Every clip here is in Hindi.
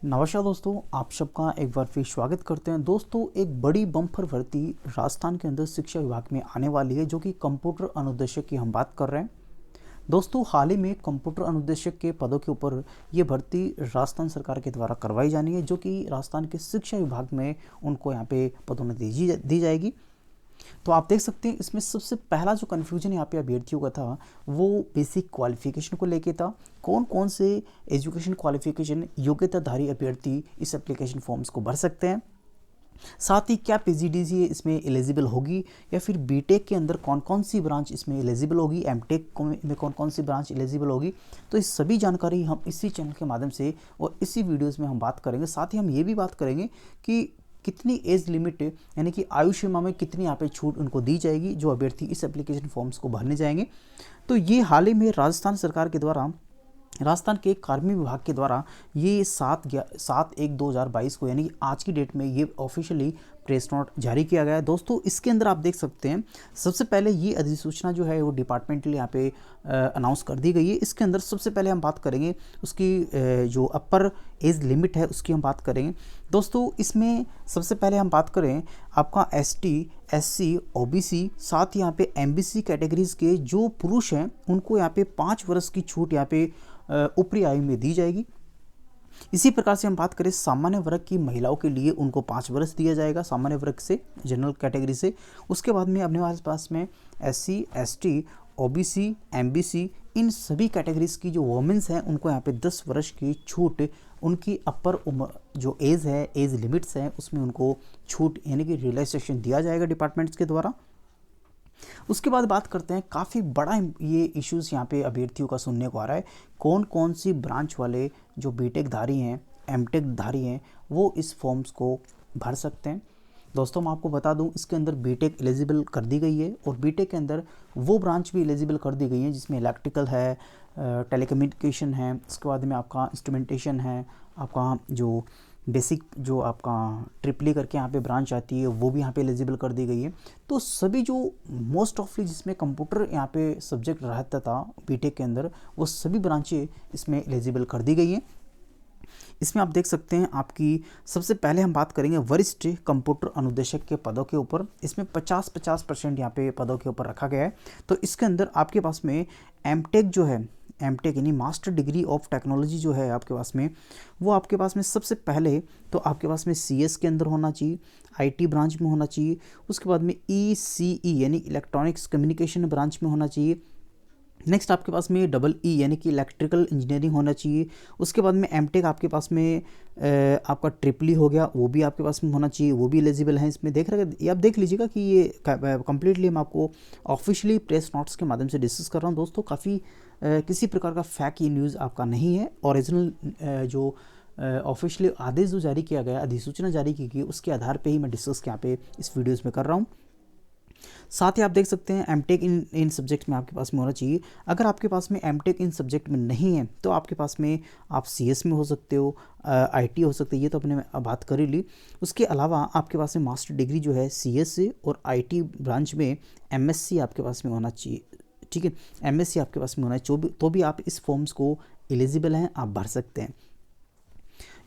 नमस्कार दोस्तों, आप सबका एक बार फिर स्वागत करते हैं। दोस्तों, एक बड़ी बम्पर भर्ती राजस्थान के अंदर शिक्षा विभाग में आने वाली है, जो कि कंप्यूटर अनुदेशक की हम बात कर रहे हैं। दोस्तों, हाल ही में कंप्यूटर अनुदेशक के पदों के ऊपर ये भर्ती राजस्थान सरकार के द्वारा करवाई जानी है, जो कि राजस्थान के शिक्षा विभाग में उनको यहाँ पे पदोन्नति दी जाएगी। तो आप देख सकते हैं, इसमें सबसे पहला जो कन्फ्यूजन यहाँ पे अभ्यर्थियों का था, वो बेसिक क्वालिफिकेशन को लेके था। कौन कौन से एजुकेशन क्वालिफिकेशन योग्यताधारी अभ्यर्थी इस एप्लीकेशन फॉर्म्स को भर सकते हैं, साथ ही क्या पीजीडीसीए इसमें एलिजिबल होगी, या फिर बीटेक के अंदर कौन कौन सी ब्रांच इसमें एलिजिबल होगी, एमटेक में कौन कौन सी ब्रांच एलिजिबल होगी। तो इस सभी जानकारी हम इसी चैनल के माध्यम से और इसी वीडियोज़ में हम बात करेंगे। साथ ही हम ये भी बात करेंगे कि कितनी एज लिमिट, यानी कि आयु सीमा में कितनी यहाँ पे छूट उनको दी जाएगी जो अभ्यर्थी इस एप्लीकेशन फॉर्म्स को भरने जाएंगे। तो ये हाल ही में राजस्थान सरकार के द्वारा, राजस्थान के कार्मिक विभाग के द्वारा ये 7/1/2022 को, यानी कि आज की डेट में ये ऑफिशियली प्रेस नोट जारी किया गया है। दोस्तों, इसके अंदर आप देख सकते हैं, सबसे पहले ये अधिसूचना जो है वो डिपार्टमेंटली यहाँ पे अनाउंस कर दी गई है। इसके अंदर सबसे पहले हम बात करेंगे उसकी जो अपर एज लिमिट है उसकी हम बात करेंगे। दोस्तों, इसमें सबसे पहले हम बात करें आपका एसटी, एससी, ओबीसी, साथ ही यहाँ पे एमबीसी कैटेगरीज के जो पुरुष हैं उनको यहाँ पे 5 वर्ष की छूट यहाँ पे ऊपरी आयु में दी जाएगी। इसी प्रकार से हम बात करें सामान्य वर्ग की महिलाओं के लिए, उनको 5 वर्ष दिया जाएगा सामान्य वर्ग से, जनरल कैटेगरी से। उसके बाद में अपने पास में एससी, एसटी, ओबीसी, एमबीसी, इन सभी कैटेगरीज की जो वोमेंस हैं उनको यहाँ पे 10 वर्ष की छूट, उनकी अपर उम्र जो एज है, एज लिमिट्स हैं, उसमें उनको छूट यानी कि रिलैक्सेशन दिया जाएगा डिपार्टमेंट्स के द्वारा। उसके बाद बात करते हैं, काफ़ी बड़ा ये इश्यूज़ यहाँ पे अभ्यर्थियों का सुनने को आ रहा है, कौन कौन सी ब्रांच वाले जो बीटेक धारी हैं, एमटेक धारी हैं, वो इस फॉर्म्स को भर सकते हैं। दोस्तों, मैं आपको बता दूं, इसके अंदर बीटेक एलिजिबल कर दी गई है, और बीटेक के अंदर वो ब्रांच भी एलिजिबल कर दी गई है जिसमें इलेक्ट्रिकल है, टेलीकम्युनिकेशन है, उसके बाद में आपका इंस्ट्रूमेंटेशन है, आपका जो बेसिक जो आपका ट्रिपली करके यहाँ पे ब्रांच आती है वो भी यहाँ पे एलिजिबल कर दी गई है। तो सभी जो मोस्ट ऑफली जिसमें कंप्यूटर यहाँ पे सब्जेक्ट रहता था बीटेक के अंदर, वो सभी ब्रांचें इसमें एलिजिबल कर दी गई हैं। इसमें आप देख सकते हैं, आपकी सबसे पहले हम बात करेंगे वरिष्ठ कंप्यूटर अनुदेशक के पदों के ऊपर। इसमें 50% यहाँ पे पदों के ऊपर रखा गया है। तो इसके अंदर आपके पास में एमटेक जो है, एमटेक यानी मास्टर डिग्री ऑफ टेक्नोलॉजी जो है आपके पास में, वो आपके पास में सबसे पहले तो आपके पास में सीएस के अंदर होना चाहिए, आईटी ब्रांच में होना चाहिए। उसके बाद में ईसीई यानी इलेक्ट्रॉनिक्स कम्युनिकेशन ब्रांच में होना चाहिए। नेक्स्ट आपके पास में डबल ई यानी कि इलेक्ट्रिकल इंजीनियरिंग होना चाहिए। उसके बाद में एमटेक आपके पास में आपका ट्रिपली हो गया, वो भी आपके पास में होना चाहिए, वो भी एलिजिबल है इसमें। देख रहे ये आप देख लीजिएगा कि ये कंप्लीटली मैं आपको ऑफिशियली प्रेस नोट्स के माध्यम से डिस्कस कर रहा हूँ। दोस्तों, काफ़ी किसी प्रकार का फैक ये न्यूज़ आपका नहीं है। ओरिजिनल जो ऑफिशियली आदेश जो जारी किया गया, अधिसूचना जारी की गई, उसके आधार पे ही मैं डिस्कस यहाँ पे इस वीडियोज़ में कर रहा हूँ। साथ ही आप देख सकते हैं, एमटेक इन सब्जेक्ट में आपके पास में होना चाहिए। अगर आपके पास में एमटेक इन सब्जेक्ट में नहीं है तो आपके पास में आप सीएस में हो सकते हो, आईटी हो सकते हैं, ये तो अपने बात कर ही ली। उसके अलावा आपके पास में मास्टर डिग्री जो है सीएस से, और आईटी ब्रांच में एमएससी आपके पास में होना चाहिए। ठीक है, एमएससी आपके पास में होना है, तो भी आप इस फॉर्म्स को एलिजिबल हैं, आप भर सकते हैं।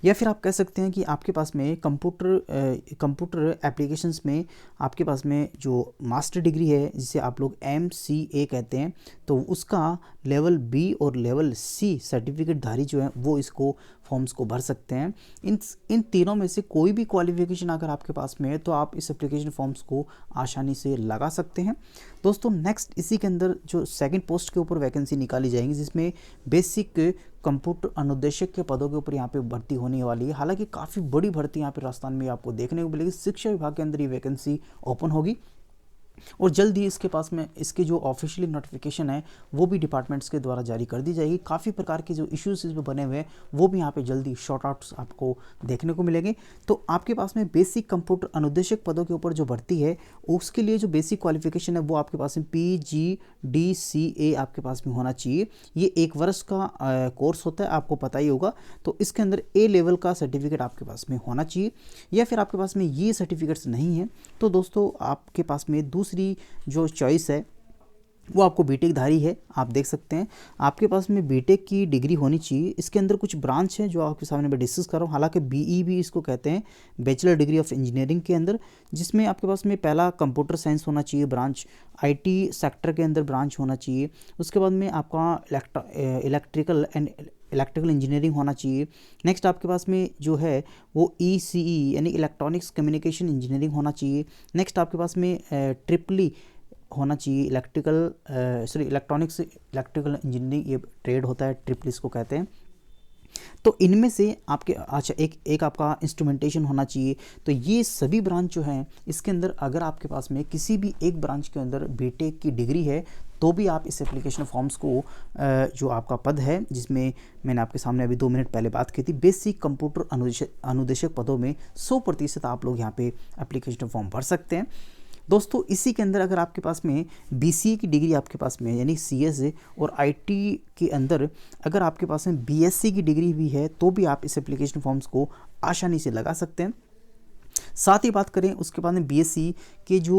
या फिर आप कह सकते हैं कि आपके पास में कंप्यूटर एप्लीकेशंस में आपके पास में जो मास्टर डिग्री है, जिसे आप लोग MCA कहते हैं, तो उसका लेवल बी और लेवल सी सर्टिफिकेट धारी जो है वो इसको फॉर्म्स को भर सकते हैं। इन तीनों में से कोई भी क्वालिफिकेशन अगर आपके पास में है तो आप इस एप्लीकेशन फॉर्म्स को आसानी से लगा सकते हैं। दोस्तों, नेक्स्ट इसी के अंदर जो सेकंड पोस्ट के ऊपर वैकेंसी निकाली जाएंगी, जिसमें बेसिक कंप्यूटर अनुदेशक के पदों के ऊपर यहाँ पे भर्ती होने वाली है। हालांकि काफ़ी बड़ी भर्ती यहाँ पे राजस्थान में आपको देखने को मिलेगी। शिक्षा विभाग के अंदर ये वैकेंसी ओपन होगी, और जल्द ही इसके पास में इसके जो ऑफिशियली नोटिफिकेशन है वो भी डिपार्टमेंट्स के द्वारा जारी कर दी जाएगी। काफ़ी प्रकार के जो इश्यूज इसमें बने हुए हैं वो भी यहाँ पे जल्दी शॉर्ट आउट्स आपको देखने को मिलेंगे। तो आपके पास में बेसिक कंप्यूटर अनुदेशक पदों के ऊपर जो भर्ती है, उसके लिए जो बेसिक क्वालिफिकेशन है वो आपके पास में PGDCA आपके पास में होना चाहिए। ये 1 वर्ष का कोर्स होता है, आपको पता ही होगा। तो इसके अंदर A लेवल का सर्टिफिकेट आपके पास में होना चाहिए। या फिर आपके पास में ये सर्टिफिकेट्स नहीं है तो दोस्तों, आपके पास में दूसरी जो चॉइस है वो आपको बीटेक धारी है, आप देख सकते हैं आपके पास में बीटेक की डिग्री होनी चाहिए। इसके अंदर कुछ ब्रांच है जो आपके सामने मैं डिस्कस कर रहा हूँ, हालांकि बीई भी इसको कहते हैं, बैचलर डिग्री ऑफ इंजीनियरिंग के अंदर, जिसमें आपके पास में पहला कंप्यूटर साइंस होना चाहिए ब्रांच, आईटी सेक्टर के अंदर ब्रांच होना चाहिए। उसके बाद में आपका इलेक्ट्रिकल इंजीनियरिंग होना चाहिए। नेक्स्ट आपके पास में जो है वो ईसीई यानी इलेक्ट्रॉनिक्स कम्युनिकेशन इंजीनियरिंग होना चाहिए। नेक्स्ट आपके पास में ट्रिपली होना चाहिए इलेक्ट्रॉनिक्स इलेक्ट्रिकल इंजीनियरिंग, ये ट्रेड होता है, ट्रिपल इसको कहते हैं। तो इनमें से आपके अच्छा एक आपका इंस्ट्रूमेंटेशन होना चाहिए। तो ये सभी ब्रांच जो हैं इसके अंदर अगर आपके पास में किसी भी एक ब्रांच के अंदर बीटेक की डिग्री है तो भी आप इस एप्लीकेशन फॉर्म्स को जो आपका पद है, जिसमें मैंने आपके सामने अभी 2 मिनट पहले बात की थी, बेसिक कंप्यूटर अनुदेशक पदों में 100% आप लोग यहाँ पे एप्लीकेशन फॉर्म भर सकते हैं। दोस्तों इसी के अंदर अगर आपके पास में बीसीए की डिग्री आपके पास में यानी सीएस और आईटी के अंदर अगर आपके पास में बीएससी की डिग्री भी है तो भी आप इस एप्लीकेशन फॉर्म्स को आसानी से लगा सकते हैं। साथ ही बात करें उसके बाद में बीएससी के जो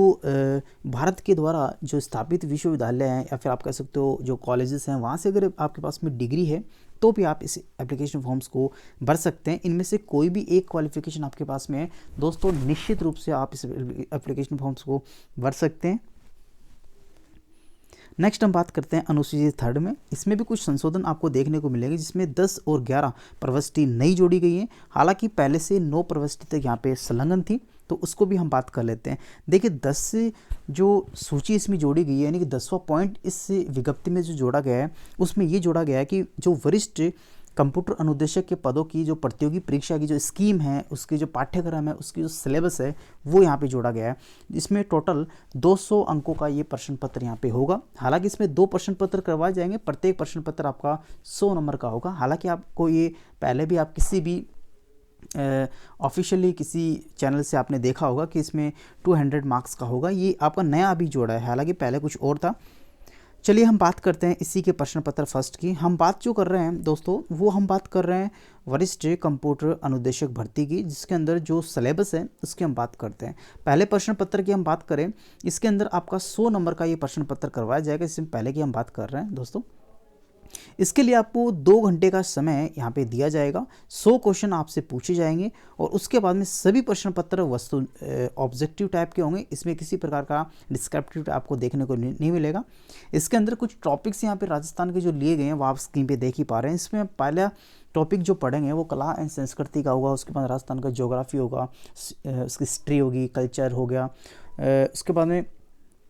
भारत के द्वारा जो स्थापित विश्वविद्यालय हैं या फिर आप कह सकते हो जो कॉलेजेस हैं, वहाँ से अगर आपके पास में डिग्री है तो भी आप इस एप्लीकेशन फॉर्म्स को भर सकते हैं। इनमें से कोई भी एक क्वालिफिकेशन आपके पास में है दोस्तों, निश्चित रूप से आप इस एप्लीकेशन फॉर्म्स को भर सकते हैं। नेक्स्ट हम बात करते हैं अनुसूची 3 में। इसमें भी कुछ संशोधन आपको देखने को मिलेंगे, जिसमें 10 और 11 प्रविष्टि नई जोड़ी गई है। हालांकि पहले से 9 प्रविष्टि तक यहाँ पे संलग्न थी, तो उसको भी हम बात कर लेते हैं। देखिए 10 से जो सूची इसमें जोड़ी गई है, यानी कि 10वां पॉइंट इस विज्ञप्ति में जो जोड़ा गया है उसमें ये जोड़ा गया है कि जो वरिष्ठ कंप्यूटर अनुदेशक के पदों की जो प्रतियोगी परीक्षा की जो स्कीम है, उसके जो पाठ्यक्रम है, उसकी जो सिलेबस है वो यहाँ पे जोड़ा गया है। इसमें टोटल 200 अंकों का ये प्रश्न पत्र यहाँ पे होगा। हालांकि इसमें 2 प्रश्न पत्र करवाए जाएंगे, प्रत्येक प्रश्न पत्र आपका 100 नंबर का होगा। हालांकि आपको ये पहले भी आप किसी भी ऑफिशियली किसी चैनल से आपने देखा होगा कि इसमें 200 मार्क्स का होगा, ये आपका नया अभी जोड़ा है, हालांकि पहले कुछ और था। चलिए हम बात करते हैं इसी के प्रश्न पत्र फर्स्ट की। हम बात जो कर रहे हैं दोस्तों वो हम बात कर रहे हैं वरिष्ठ कंप्यूटर अनुदेशक भर्ती की, जिसके अंदर जो सिलेबस है उसकी हम बात करते हैं। पहले प्रश्न पत्र की हम बात करें, इसके अंदर आपका 100 नंबर का ये प्रश्न पत्र करवाया जाएगा। इससे पहले की हम बात कर रहे हैं दोस्तों, इसके लिए आपको 2 घंटे का समय यहाँ पे दिया जाएगा। 100 क्वेश्चन आपसे पूछे जाएंगे और उसके बाद में सभी प्रश्न पत्र वस्तु ऑब्जेक्टिव टाइप के होंगे। इसमें किसी प्रकार का डिस्क्रिप्टिव आपको देखने को नहीं मिलेगा। इसके अंदर कुछ टॉपिक्स यहाँ पे राजस्थान के जो लिए गए हैं वो आप स्क्रीन पे देख ही पा रहे हैं। इसमें पहला टॉपिक जो पढ़ेंगे वो कला एंड संस्कृति का होगा, उसके बाद राजस्थान का ज्योग्राफी होगा, उसकी हिस्ट्री होगी, कल्चर हो गया, उसके बाद में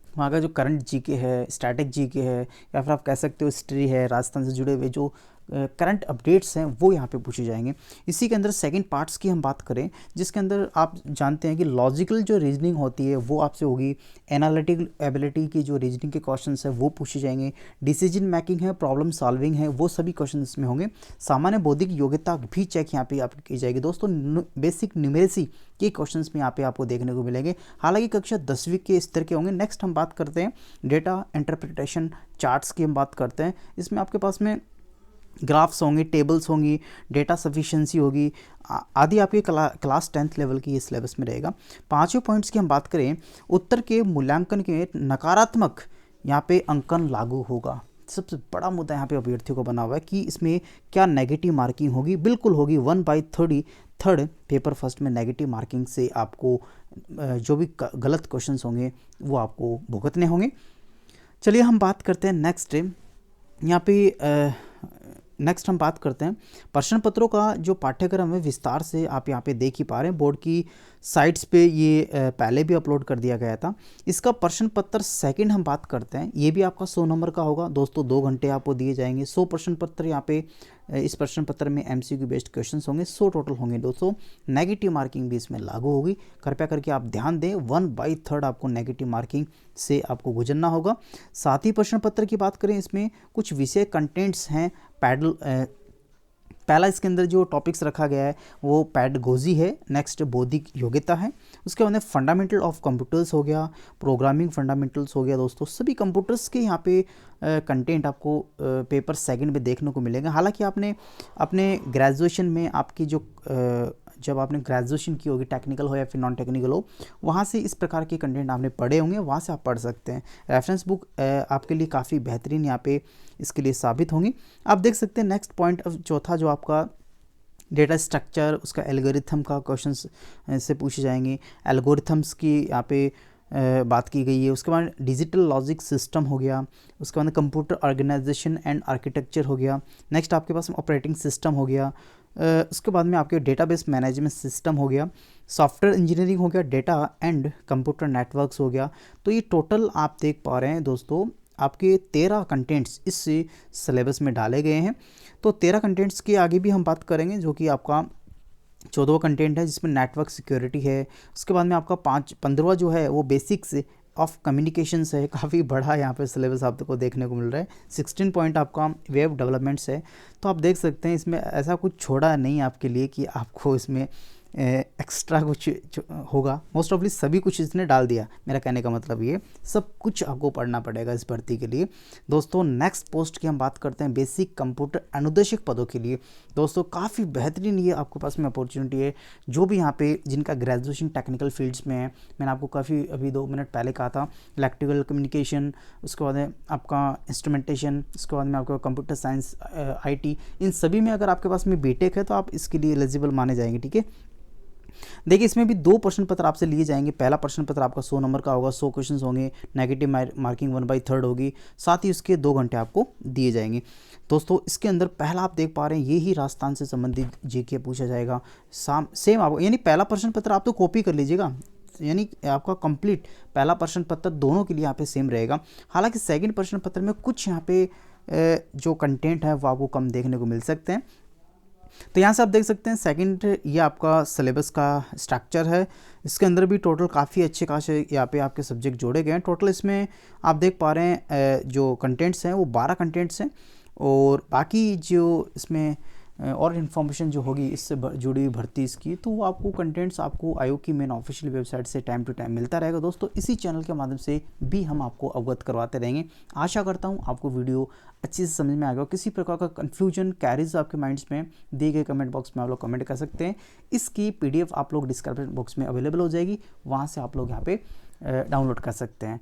वहाँ का जो करंट जीके है, स्टैटिक जीके है, या फिर आप कह सकते हो हिस्ट्री है, राजस्थान से जुड़े हुए जो करंट अपडेट्स हैं वो यहाँ पे पूछे जाएंगे। इसी के अंदर सेकंड पार्ट्स की हम बात करें, जिसके अंदर आप जानते हैं कि लॉजिकल जो रीजनिंग होती है वो आपसे होगी, एनालिटिकल एबिलिटी की जो रीजनिंग के क्वेश्चंस है वो पूछे जाएंगे, डिसीजन मेकिंग है, प्रॉब्लम सॉल्विंग है, वो सभी क्वेश्चन इसमें होंगे। सामान्य बौद्धिक योग्यता भी चेक यहाँ पे आपकी की जाएगी दोस्तों। बेसिक न्यूमेरेसी के क्वेश्चंस में यहाँ पे आपको देखने को मिलेंगे, हालांकि कक्षा 10वीं के स्तर के होंगे। नेक्स्ट हम बात करते हैं डेटा इंटरप्रिटेशन चार्ट्स की हम बात करते हैं। इसमें आपके पास में ग्राफ्स होंगे, टेबल्स होंगी, डेटा सफिशिएंसी होगी आदि आपके क्लास 10th लेवल की ये सिलेबस में रहेगा। 5वें पॉइंट्स की हम बात करें, उत्तर के मूल्यांकन के नकारात्मक यहाँ पे अंकन लागू होगा। सबसे बड़ा मुद्दा यहाँ पे अभ्यर्थियों को बना हुआ है कि इसमें क्या नेगेटिव मार्किंग होगी। बिल्कुल होगी, 1/3 पेपर फर्स्ट में नेगेटिव मार्किंग से आपको जो भी गलत क्वेश्चंस होंगे वो आपको भुगतने होंगे। चलिए हम बात करते हैं यहाँ पे नेक्स्ट हम बात करते हैं प्रश्न पत्रों का जो पाठ्यक्रम है विस्तार से आप यहाँ पे देख ही पा रहे हैं। बोर्ड की साइट्स पे ये पहले भी अपलोड कर दिया गया था। इसका प्रश्न पत्र सेकंड हम बात करते हैं, ये भी आपका 100 नंबर का होगा दोस्तों। 2 घंटे आपको दिए जाएंगे। 100 प्रश्न पत्र यहाँ पे इस प्रश्न पत्र में MCQ बेस्ड क्वेश्चंस होंगे, 100 टोटल होंगे दोस्तों। नेगेटिव मार्किंग भी इसमें लागू होगी, कृपया करके आप ध्यान दें। 1/3 आपको नेगेटिव मार्किंग से आपको गुजरना होगा। साथ ही प्रश्न पत्र की बात करें, इसमें कुछ विषय कंटेंट्स हैं। पहला इसके अंदर जो टॉपिक्स रखा गया है वो पैडागोजी है, नेक्स्ट बौद्धिक योग्यता है, उसके बाद में फंडामेंटल ऑफ कंप्यूटर्स हो गया, प्रोग्रामिंग फंडामेंटल्स हो गया दोस्तों। सभी कंप्यूटर्स के यहाँ पे कंटेंट आपको पेपर सेकंड में देखने को मिलेगा। हालांकि आपने अपने ग्रेजुएशन में आपकी जब आपने ग्रेजुएशन की होगी, टेक्निकल हो या फिर नॉन टेक्निकल हो, वहाँ से इस प्रकार के कंटेंट आपने पढ़े होंगे, वहाँ से आप पढ़ सकते हैं। रेफरेंस बुक आपके लिए काफ़ी बेहतरीन यहाँ पे इसके लिए साबित होंगी। आप देख सकते हैं नेक्स्ट पॉइंट चौथा जो आपका डेटा स्ट्रक्चर, उसका एल्गोरिथम का क्वेश्चंस से पूछे जाएंगे। एल्गोरिथम्स की यहाँ पे बात की गई है। उसके बाद डिजिटल लॉजिक सिस्टम हो गया, उसके बाद कंप्यूटर ऑर्गेनाइजेशन एंड आर्किटेक्चर हो गया। नेक्स्ट आपके पास ऑपरेटिंग सिस्टम हो गया। उसके बाद में आपके डेटाबेस मैनेजमेंट सिस्टम हो गया, सॉफ्टवेयर इंजीनियरिंग हो गया, डेटा एंड कंप्यूटर नेटवर्क्स हो गया। तो ये टोटल आप देख पा रहे हैं दोस्तों, आपके 13 कंटेंट्स इस सिलेबस में डाले गए हैं। तो 13 कंटेंट्स के आगे भी हम बात करेंगे, जो कि आपका 14वां कंटेंट है जिसमें नेटवर्क सिक्योरिटी है। उसके बाद में आपका 15वां जो है वो बेसिक्स ऑफ कम्युनिकेशंस है। काफ़ी बड़ा यहाँ पे सिलेबस आपको देखने को मिल रहा है। 16 पॉइंट आपका वेब डेवलपमेंट्स है। तो आप देख सकते हैं इसमें ऐसा कुछ छोड़ा नहीं आपके लिए कि आपको इसमें एक्स्ट्रा कुछ होगा। मोस्ट ऑफली सभी कुछ इसने डाल दिया। मेरा कहने का मतलब ये सब कुछ आपको पढ़ना पड़ेगा इस भर्ती के लिए। दोस्तों नेक्स्ट पोस्ट की हम बात करते हैं बेसिक कंप्यूटर अनुदेशक पदों के लिए। दोस्तों काफ़ी बेहतरीन ये आपके पास में अपॉर्चुनिटी है, जो भी यहाँ पे जिनका ग्रेजुएशन टेक्निकल फील्ड्स में है। मैंने आपको काफ़ी अभी 2 मिनट पहले कहा था इलेक्ट्रिकल कम्युनिकेशन, उसके बाद है आपका इंस्ट्रूमेंटेशन, उसके बाद में आपका कंप्यूटर साइंस, IT, इन सभी में अगर आपके पास में बीटेक है तो आप इसके लिए एलिजिबल माने जाएंगे। ठीक है, देखिए इसमें भी 2 प्रश्न पत्र आपसे लिए जाएंगे। पहला प्रश्न पत्र आपका 100 नंबर का होगा, 100 क्वेश्चन होंगे, नेगेटिव मार्किंग 1/3 होगी, साथ ही उसके 2 घंटे आपको दिए जाएंगे। दोस्तों इसके अंदर पहला आप देख पा रहे हैं, ये ही राजस्थान से संबंधित जीके पूछा जाएगा। सेम आपको, यानी पहला प्रश्न पत्र आप तो कॉपी कर लीजिएगा, यानी आपका कंप्लीट पहला प्रश्न पत्र दोनों के लिए यहाँ पे सेम रहेगा। हालांकि सेकंड प्रश्न पत्र में कुछ यहाँ पे जो कंटेंट है वो आपको कम देखने को मिल सकते हैं। तो यहाँ से आप देख सकते हैं सेकंड, ये आपका सिलेबस का स्ट्रक्चर है। इसके अंदर भी टोटल काफ़ी अच्छे खासे यहाँ पे आपके सब्जेक्ट जोड़े गए हैं। टोटल इसमें आप देख पा रहे हैं जो कंटेंट्स हैं वो 12 कंटेंट्स हैं, और बाकी जो इसमें और इन्फॉर्मेशन जो होगी इससे जुड़ी हुई भर्ती इसकी, तो वो आपको कंटेंट्स आपको आयोग की मेन ऑफिशियल वेबसाइट से टाइम टू टाइम मिलता रहेगा। दोस्तों इसी चैनल के माध्यम से भी हम आपको अवगत करवाते रहेंगे। आशा करता हूँ आपको वीडियो अच्छे से समझ में आ गया। किसी प्रकार का कन्फ्यूजन कैरीज आपके माइंड्स में, दिए गए कमेंट बॉक्स में आप लोग कमेंट कर सकते हैं। इसकी PDF आप लोग डिस्क्रिप्शन बॉक्स में अवेलेबल हो जाएगी, वहाँ से आप लोग यहाँ पे डाउनलोड कर सकते हैं।